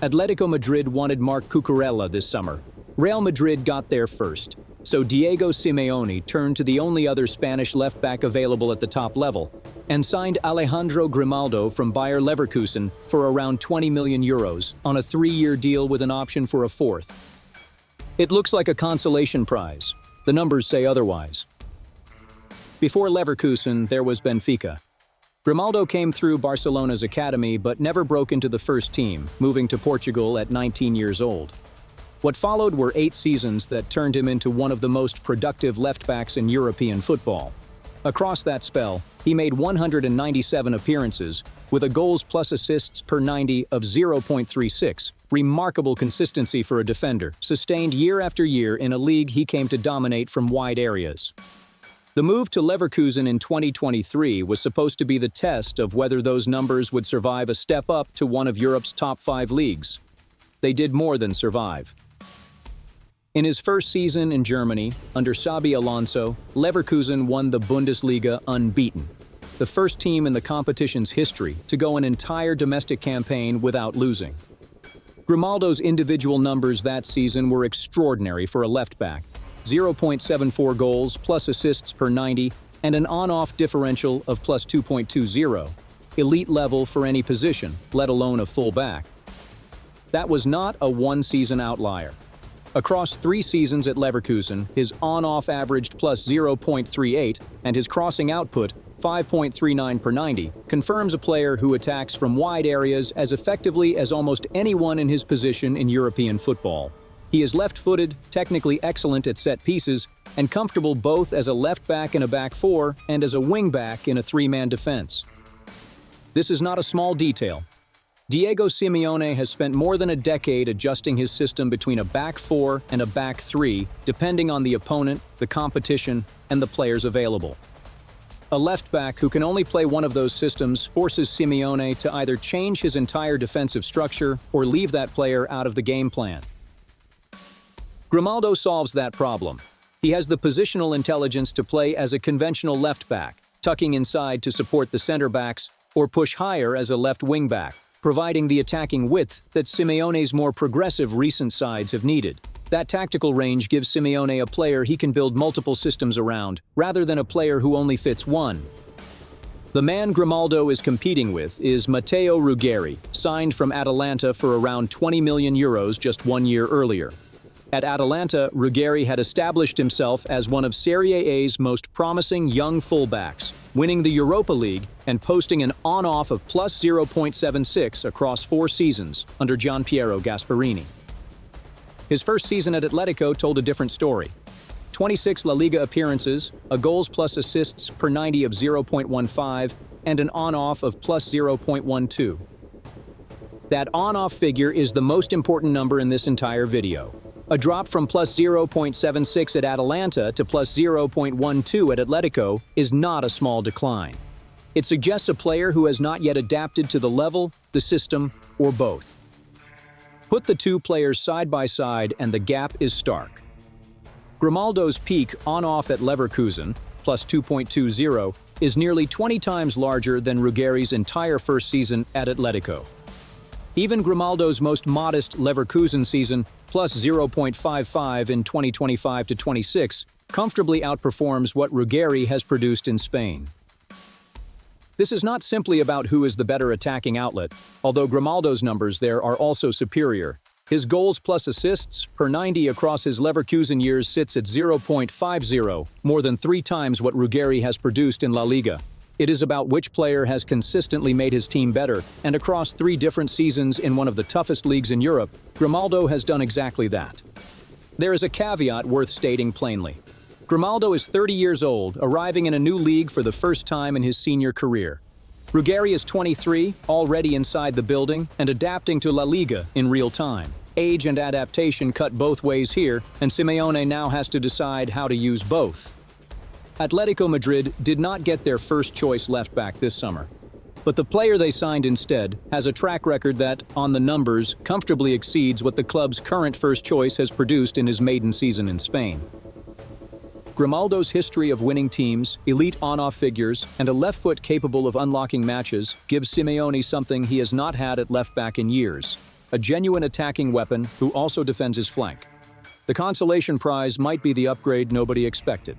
Atletico Madrid wanted Marc Cucurella this summer. Real Madrid got there first, so Diego Simeone turned to the only other Spanish left-back available at the top level and signed Alejandro Grimaldo from Bayer Leverkusen for around 20 million euros on a 3-year deal with an option for a fourth. It looks like a consolation prize. The numbers say otherwise. Before Leverkusen, there was Benfica. Grimaldo came through Barcelona's academy but never broke into the first team, moving to Portugal at 19 years old. What followed were 8 seasons that turned him into one of the most productive left-backs in European football. Across that spell, he made 197 appearances, with a goals plus assists per 90 of 0.36, remarkable consistency for a defender, sustained year after year in a league he came to dominate from wide areas. The move to Leverkusen in 2023 was supposed to be the test of whether those numbers would survive a step up to one of Europe's top 5 leagues. They did more than survive. In his first season in Germany, under Xabi Alonso, Leverkusen won the Bundesliga unbeaten, the first team in the competition's history to go an entire domestic campaign without losing. Grimaldo's individual numbers that season were extraordinary for a left-back: 0.74 goals plus assists per 90 and an on-off differential of plus 2.20, elite level for any position, let alone a full-back. That was not a one-season outlier. Across 3 seasons at Leverkusen, his on-off averaged plus 0.38 and his crossing output, 5.39 per 90, confirms a player who attacks from wide areas as effectively as almost anyone in his position in European football. He is left-footed, technically excellent at set pieces, and comfortable both as a left-back in a back 4 and as a wing-back in a 3-man defense. This is not a small detail. Diego Simeone has spent more than a decade adjusting his system between a back 4 and a back 3, depending on the opponent, the competition, and the players available. A left-back who can only play one of those systems forces Simeone to either change his entire defensive structure or leave that player out of the game plan. Grimaldo solves that problem. He has the positional intelligence to play as a conventional left-back, tucking inside to support the center-backs, or push higher as a left wing-back, providing the attacking width that Simeone's more progressive recent sides have needed. That tactical range gives Simeone a player he can build multiple systems around, rather than a player who only fits one. The man Grimaldo is competing with is Matteo Ruggeri, signed from Atalanta for around 20 million euros just 1 year earlier. At Atalanta, Ruggeri had established himself as one of Serie A's most promising young fullbacks, winning the Europa League and posting an on-off of plus 0.76 across 4 seasons under Gianpiero Gasperini. His first season at Atletico told a different story. 26 La Liga appearances, a goals plus assists per 90 of 0.15, and an on-off of plus 0.12. That on-off figure is the most important number in this entire video. A drop from plus 0.76 at Atalanta to plus 0.12 at Atletico is not a small decline. It suggests a player who has not yet adapted to the level, the system, or both. Put the 2 players side by side and the gap is stark. Grimaldo's peak on-off at Leverkusen, plus 2.20, is nearly 20 times larger than Ruggeri's entire first season at Atletico. Even Grimaldo's most modest Leverkusen season, plus 0.55 in 2025-26, comfortably outperforms what Ruggeri has produced in Spain. This is not simply about who is the better attacking outlet, although Grimaldo's numbers there are also superior. His goals plus assists per 90 across his Leverkusen years sits at 0.50, more than 3 times what Ruggeri has produced in La Liga. It is about which player has consistently made his team better, and across 3 different seasons in one of the toughest leagues in Europe, Grimaldo has done exactly that. There is a caveat worth stating plainly. Grimaldo is 30 years old, arriving in a new league for the first time in his senior career. Ruggeri is 23, already inside the building, and adapting to La Liga in real time. Age and adaptation cut both ways here, and Simeone now has to decide how to use both. Atletico Madrid did not get their first choice left-back this summer, but the player they signed instead has a track record that, on the numbers, comfortably exceeds what the club's current first choice has produced in his maiden season in Spain. Grimaldo's history of winning teams, elite on-off figures, and a left foot capable of unlocking matches gives Simeone something he has not had at left-back in years: a genuine attacking weapon who also defends his flank. The consolation prize might be the upgrade nobody expected.